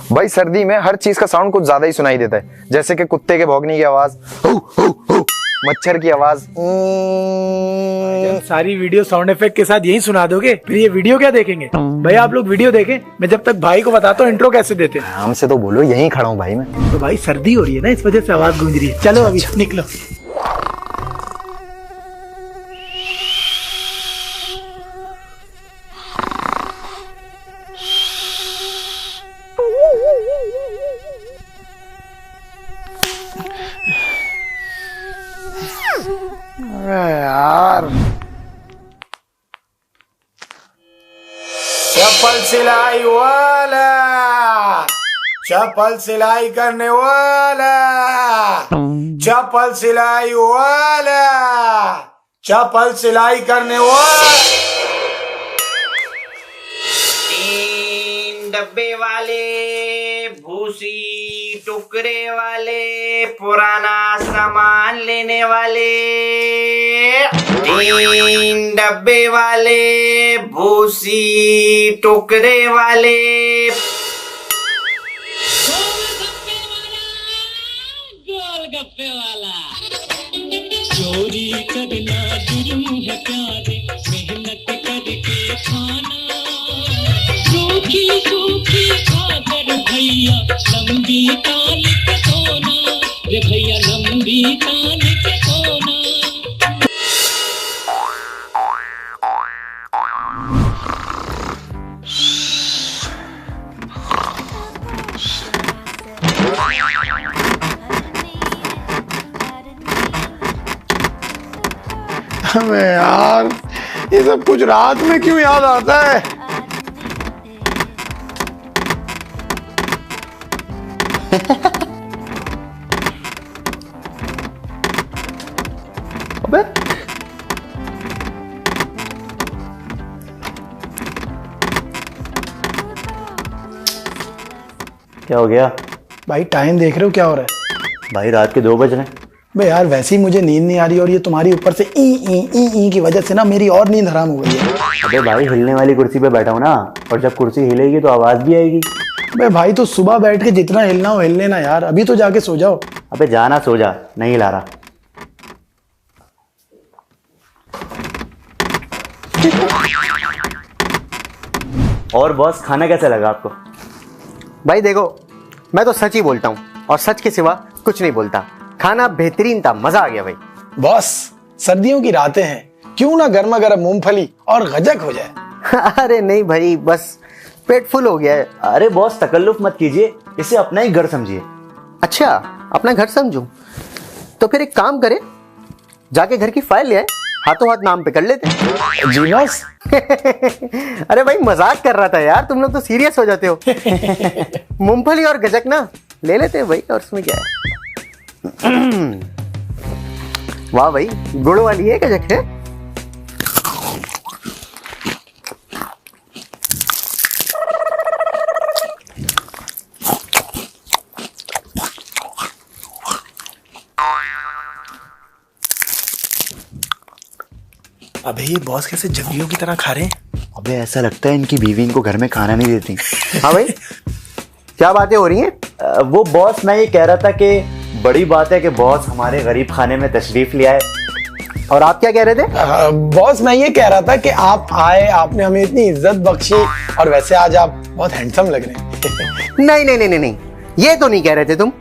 भाई सर्दी में हर चीज का साउंड कुछ ज्यादा ही सुनाई देता है, जैसे कि कुत्ते के भौंकने की आवाज, मच्छर की आवाज। सारी वीडियो साउंड इफेक्ट के साथ यही सुना दोगे, फिर ये वीडियो क्या देखेंगे? भाई आप लोग वीडियो देखें, मैं जब तक भाई को बताता हूँ इंट्रो कैसे देते हैं। हमसे तो बोलो, यहीं खड़ा हूँ भाई मैं। तो भाई सर्दी हो रही है ना, इस वजह से आवाज गूंज रही है। चलो अभी निकलो। यार चप्पल सिलाई वाला, चप्पल सिलाई करने वाला, चप्पल सिलाई वाला, चप्पल सिलाई करने वाला। 3 डब्बे वाले, भूसी टुकड़े वाले, पुराना सामान लेने वाले। 3 डब्बे वाले, भूसी टुकड़े वाले। गोलगप्पे वाला, चोरी करना जुर्म है प्यारे, मेहनत करके खाना, सूखी सूखी खाकर भैया लंबी कान के सोना, रे भैया लंबी कान के सोना। अबे यार, ये सब कुछ रात में क्यों याद आता है? अबे क्या हो गया भाई टाइम देख रहे हो क्या हो रहा है? भाई? रात के 2 बज रहे हैं। बे यार वैसे ही मुझे नींद नहीं आ रही, और ये तुम्हारी ऊपर से ई ई ई ई की वजह से ना मेरी और नींद हराम हो गई है। अबे भाई, हिलने वाली कुर्सी पे बैठा हूं ना, और जब कुर्सी हिलेगी तो आवाज भी आएगी। बे भाई तो सुबह बैठ के जितना हिलना हो हिल लेना यार, अभी तो जाके सो जाओ। अबे जाना, सो जा, नहीं हिला रहा। और बॉस, खाना कैसा लगा आपको? भाई देखो, मैं तो सच ही बोलता हूँ और सच के सिवा कुछ नहीं बोलता। खाना बेहतरीन था, मजा आ गया भाई। बॉस सर्दियों की रातें हैं, क्यों ना गर्मा गर्म मूंगफली और गजक हो जाए। अरे नहीं भाई, बस पेट फुल हो गया है। अरे बॉस, तकल्लुफ मत कीजिए, इसे अपना ही घर समझिए। अच्छा, अपना घर समझूं? तो फिर एक काम करे, जाके घर की फाइल ले आए, हाथों हाथ नाम पे कर लेते हैं। जी बॉस। अरे भाई मजाक कर रहा था यार, तुम लोग तो सीरियस हो जाते हो। मूंगफली और गजक ना ले लेते हैं भाई, और उसमें क्या है। वाह भाई, गुड़ वाली है गजक है। अबे ये बॉस कैसे जंगलियों की तरह खा रहे हैं? अबे ऐसा लगता है इनकी बीवी इनको घर में खाना नहीं देती। हाँ भाई, क्या बातें हो रही हैं? वो बॉस, मैं ये कह रहा था कि बड़ी बात है कि बॉस हमारे गरीब खाने में तशरीफ ले आए। और आप क्या कह रहे थे? बॉस मैं ये कह रहा था कि आप आए, आपने हमें इतनी इज्जत बख्शी, और वैसे आज आप बहुत हैंडसम लग रहे हैं। नहीं नहीं नहीं नहीं नहीं, ये तो नहीं कह रहे थे तुम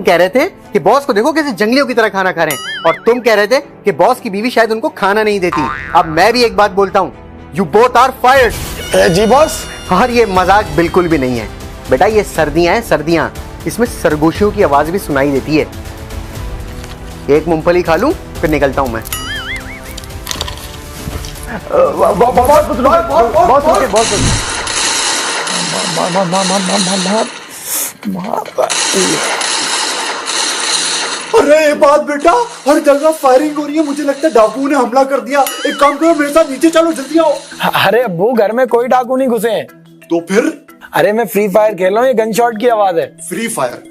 कह रहे थे कि बॉस को देखो कैसे जंगलियों की तरह खाना खा रहे हैं, और तुम कह रहे थे कि बॉस की बीवी शायद उनको खाना नहीं देती। अब मैं भी एक बात बोलता हूँ, यू बोथ आर फायर्ड। जी बॉस। और ये मजाक बिल्कुल भी नहीं है बेटा, ये सर्दियां हैं सर्दियां, इसमें सरगोशियों की आवाज भी सुनाई देती है। एक मूंगफली खा लूं फिर निकलता हूं मैं। अरे ये बात बेटा, हर जगह फायरिंग हो रही है, मुझे लगता है डाकुओं ने हमला कर दिया। एक काम करो, मेरे साथ नीचे चलो, जल्दी आओ। अरे अब्बू, घर में कोई डाकू नहीं घुसे हैं। तो फिर? अरे मैं फ्री फायर खेल रहा हूँ, ये गन शॉट की आवाज है। Free fire?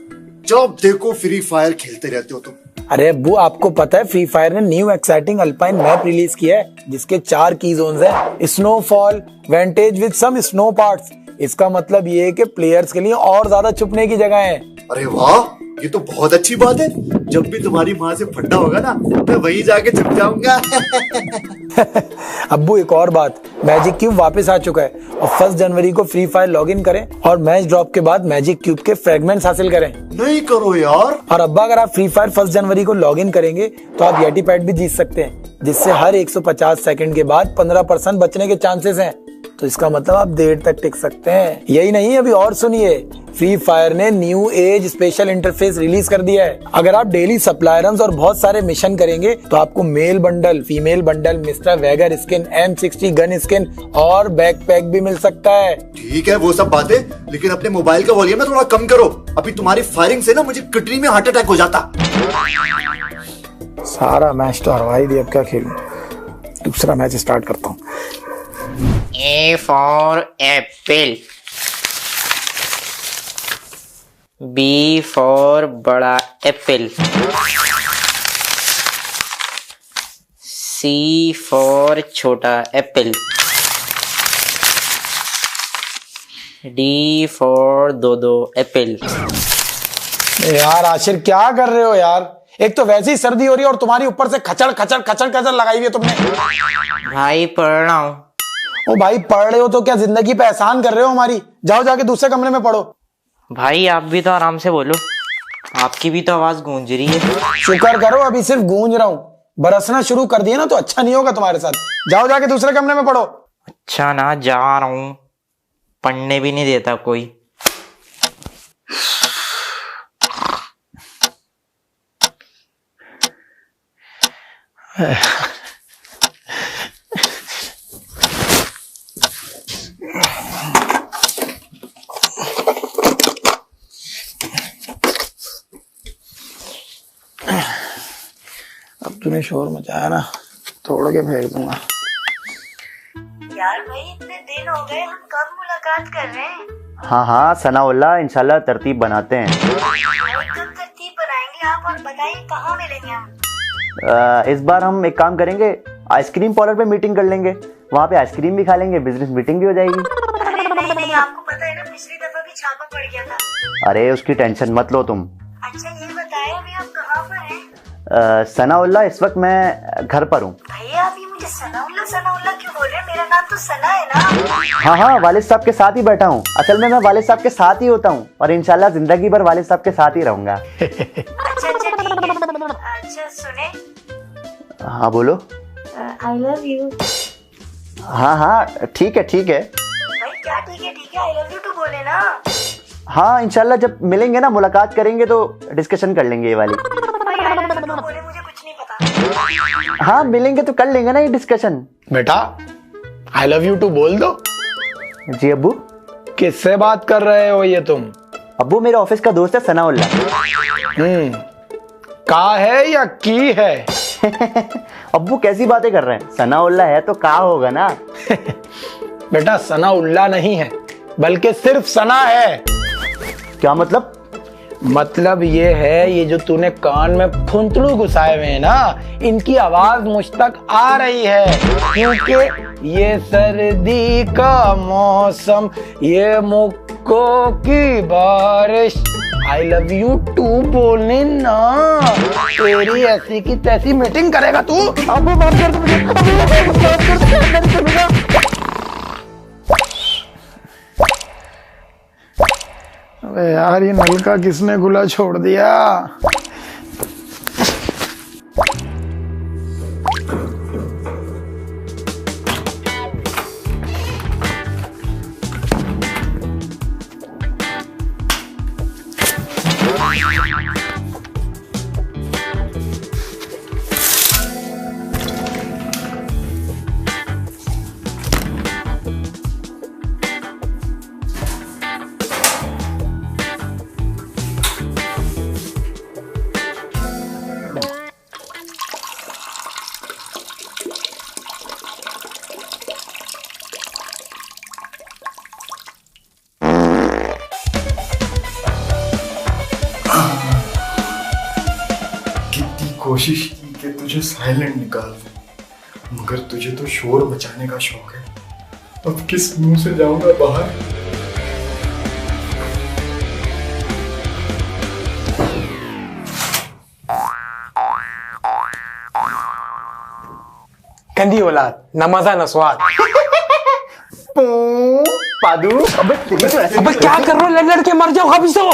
जब देखो फ्री फायर खेलते रहते हो तुम। अरे अब्बू, आपको पता है फ्री फायर ने new exciting alpine map release किया है, जिसके 4 की जोन्स हैं: snowfall, vantage with some snow parts, इसका मतलब ये है कि प्लेयर्स के लिए और ज्यादा छुपने की जगह है। अरे वाह, ये तो बहुत अच्छी बात है। जब भी तुम्हारी माँ से फंडा होगा ना, मैं वहीं जाके छुप जाऊंगा। अब्बू एक और बात, मैजिक क्यूब वापस आ चुका है और 1 जनवरी को फ्री फायर लॉग इन करें और मैच ड्रॉप के बाद मैजिक क्यूब के फ्रेगमेंट्स हासिल करें। नहीं करो यार। और अब्बा अगर आप फ्री फायर 1 जनवरी को लॉग इन करेंगे तो आप येटी पैड भी जीत सकते हैं, जिससे हर 150 सेकंड के बाद 15% बचने के चांसेस हैं। तो इसका मतलब आप देर तक टिक सकते हैं। यही नहीं, अभी और सुनिए, फ्री फायर ने new age special interface release कर दिया है। अगर आप डेली सप्लायरंस और बहुत सारे मिशन करेंगे तो आपको male bundle, female bundle, mister wager skin, M60 gun skin और बैकपैक भी मिल सकता है। ठीक है वो सब बातें, लेकिन अपने मोबाइल का वॉल्यूम थोड़ा कम करो। अभी तुम्हारी फायरिंग से ना मुझे किडनी में हार्ट अटैक हो जाता। सारा मैच तो हरवा ही दिया, अब क्या खेलूं। दूसरा मैच स्टार्ट करता हूँ। A for apple. B for बड़ा एप्पल. C for छोटा एप्पल. D for दो एप्पल. यार आशिर क्या कर रहे हो यार, एक तो वैसे ही सर्दी हो रही है और तुम्हारी ऊपर से खचड़ खचड़ खचड़ खचड़ लगाई हुई है तुमने। भाई पढ़ रहा हूँ। ओ भाई पढ़ रहे हो तो क्या जिंदगी पे एहसान कर रहे हो हमारी? जाओ जाके दूसरे कमरे में पढ़ो। भाई आप भी तो आराम से बोलो, आपकी भी तो आवाज गूंज रही है। शुक्र करो अभी सिर्फ गूंज रहा हूँ, बरसना शुरू कर दिया ना तो अच्छा नहीं होगा तुम्हारे साथ। जाओ जाके दूसरे कमरे में पढ़ो। अच्छा ना, जा रहा हूँ, पढ़ने भी नहीं देता कोई। अब तूने शोर मचाया ना, तोड़ के फेंक दूंगा। यार भाई इतने दिन हो गए, हम कब मुलाकात कर रहे हैं? हाँ हाँ सनाउल्लाह, इंशाल्लाह तरतीब बनाते हैं। भाई कब तरतीब बनाएंगे आप, और बताइए कहाँ मिलेंगे हम? इस बार हम एक काम करेंगे, आइसक्रीम पार्लर पे मीटिंग कर लेंगे, वहाँ पे आइसक्रीम भी खा लेंगे, बिजनेस मीटिंग भी हो जाएगी। अरे नहीं, आपको पता है ना पिछली दफा भी छापा पड़ गया था। अरे उसकी टेंशन मत लो तुम। अच्छा ये बताए अभी आप कहाँ पर हैं? सनाउल्लाह इस वक्त मैं घर पर हूँ। भैया आप ये मुझे सनाउल्लाह क्यों बोल रहे हैं? मेरा नाम तो सना है ना। हाँ हाँ, वालिद साहब के साथ ही बैठा हूँ। असल में मैं वालिद साहब के साथ ही होता हूँ और इंशाल्लाह जिंदगी भर वालिद साहब के साथ ही रहूंगा। अच्छा ठीक है। अच्छा सुने। हाँ बोलो। I love you. हाँ हाँ ठीक है ठीक है। भाई क्या ठीक है, आई लव यू तो बोले ना। हाँ इंशाल्लाह जब मिलेंगे ना, मुलाकात करेंगे तो डिस्कशन कर लेंगे ये वाली। भाई आई लव यू तो बोले, मुझे कुछ नहीं पता। हाँ मिलेंगे तो कर लेंगे ना ये डिस्कशन। बेटा आई लव यू टू बोल दो। जी अब्बू। किससे बात कर रहे हो ये तुम? अब्बू मेरे ऑफिस का दोस्त है सनाउल्लाह। का है या की है? अब्बू कैसी बातें कर रहे हैं, सनाउल्लाह है तो का होगा ना। बेटा सनाउल्लाह नहीं है, बल्कि सिर्फ सना है। क्या मतलब? मतलब ये है, ये जो तूने कान में फुंतलू घुसाए हुए हैं ना, इनकी आवाज मुझ तक आ रही है, क्योंकि ये सर्दी का मौसम, ये मुक्कों की बारिश, आई लव यू टू बोलने ना, तेरी ऐसी की तैसी मीटिंग करेगा तू। अब बात कर अबे यार ये नलका किसने खुला छोड़ दिया? कोशिश की कि तुझे साइलेंट निकाल दूं, मगर तुझे तो शोर मचाने का शौक है। अब किस मुंह से जाऊंगा बाहर? गंदी औलाद, न मजा न स्वाद। पादू अबे तेरी तो ऐसे अबे क्या कर रहे हो, लड़के मर जाओ कभी सो।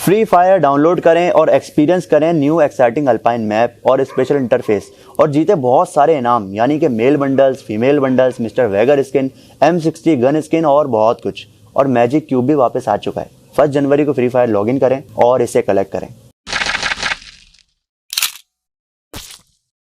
फ्री फायर डाउनलोड करें और एक्सपीरियंस करें न्यू एक्साइटिंग अल्पाइन मैप और स्पेशल इंटरफेस, और जीते बहुत सारे इनाम, यानी कि male bundles, female bundles, mister wager skin, M60 gun skin और बहुत कुछ। और मैजिक क्यूब भी वापस आ चुका है। 1 जनवरी को फ्री फायर लॉगिन करें और इसे कलेक्ट करें।